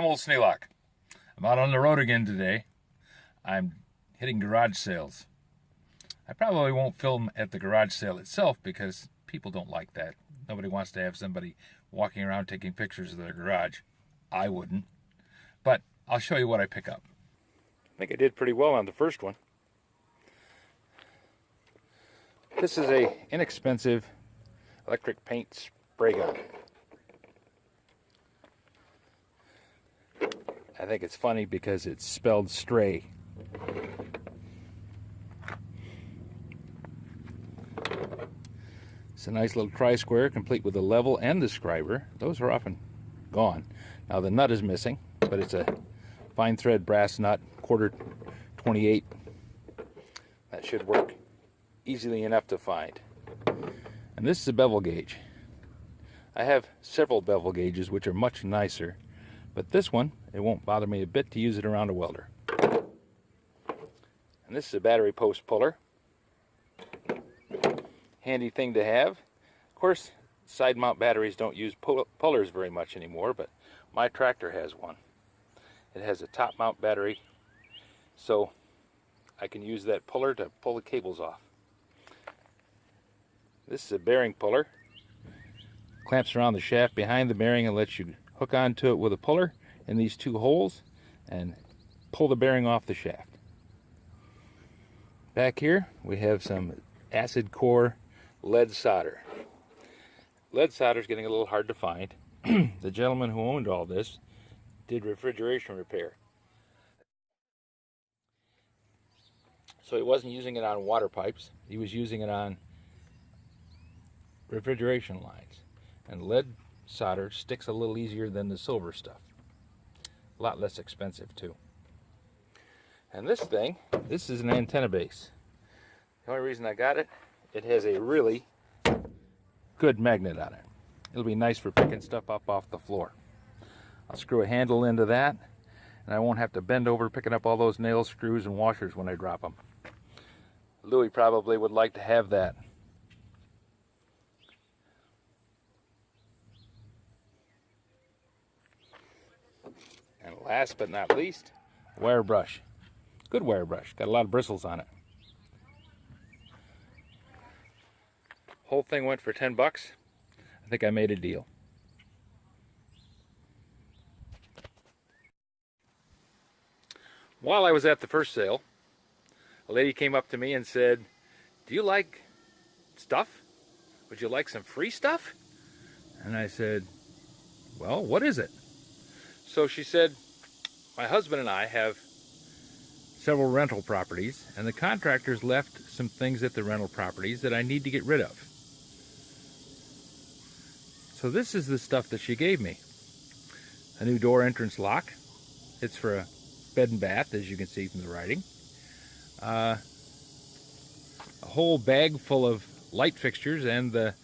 I'm old Snaylock. I'm out on the road again today. I'm hitting garage sales. I probably won't film at the garage sale itself because people don't like that. Nobody wants to have somebody walking around taking pictures of their garage. I wouldn't. But I'll show you what I pick up. I think I did pretty well on the first one. This is a inexpensive electric paint spray gun. I think it's funny because it's spelled stray. It's a nice little tri-square complete with a level and the scriber. Those are often gone. Now the nut is missing, but it's a fine thread brass nut, quarter 28. That should work easily enough to find. And this is a bevel gauge. I have several bevel gauges which are much nicer, but this one, it won't bother me a bit to use it around a welder. And this is a battery post puller. Handy thing to have. Of course, side mount batteries don't use pullers very much anymore, but my tractor has one. It has a top mount battery, so I can use that puller to pull the cables off. This is a bearing puller. Clamps around the shaft behind the bearing and lets you hook onto it with a puller in these two holes and pull the bearing off the shaft. Back here we have some acid core lead solder. Lead solder is getting a little hard to find. The gentleman who owned all this did refrigeration repair. So he wasn't using it on water pipes, he was using it on refrigeration lines. And lead solder sticks a little easier than the silver stuff. A lot less expensive too. And this thing, this is an antenna base. The only reason I got it, it has a really good magnet on it. It'll be nice for picking stuff up off the floor. I'll screw a handle into that, and I won't have to bend over picking up all those nails, screws, and washers when I drop them. Louis probably would like to have that. And last but not least, wire brush. Good wire brush, got a lot of bristles on it. Whole thing went for 10 bucks. I think I made a deal. While I was at the first sale, a lady came up to me and said, "Do you like stuff? Would you like some free stuff?" And I said, "Well, what is it?" So she said, "My husband and I have several rental properties, and the contractors left some things at the rental properties that I need to get rid of. So this is the stuff that she gave me. A new door entrance lock. It's for a bed and bath, as you can see from the writing. A whole bag full of light fixtures and the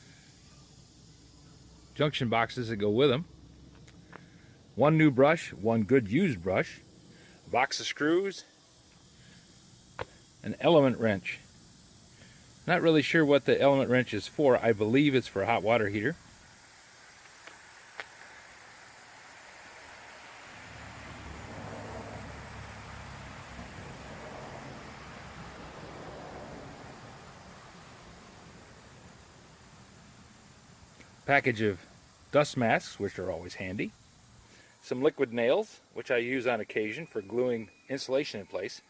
junction boxes that go with them. One new brush, one good used brush, a box of screws, an element wrench. Not really sure what the element wrench is for. I believe it's for a hot water heater. Package of dust masks, which are always handy. Some liquid nails, which I use on occasion for gluing insulation in place.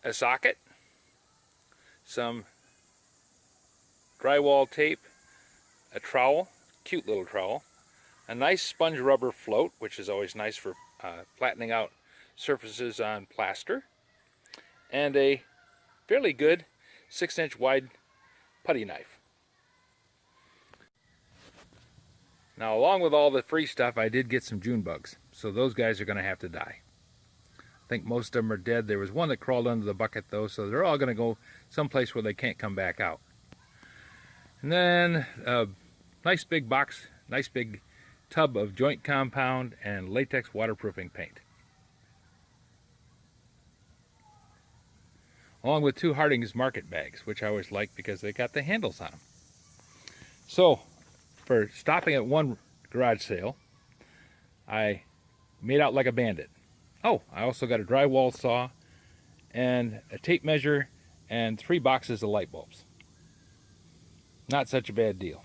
A socket, some drywall tape, a trowel, cute little trowel, a nice sponge rubber float, which is always nice for flattening out surfaces on plaster, and a fairly good 6-inch wide putty knife. Now, along with all the free stuff, I did get some June bugs, so those guys are going to have to die. I think most of them are dead. There was one that crawled under the bucket, though, so they're all going to go someplace where they can't come back out. And then a nice big box, nice big tub of joint compound and latex waterproofing paint. Along with 2 Harding's Market bags, which I always like because they got the handles on them. So, for stopping at one garage sale, I made out like a bandit. Oh, I also got a drywall saw and a tape measure and 3 boxes of light bulbs. Not such a bad deal.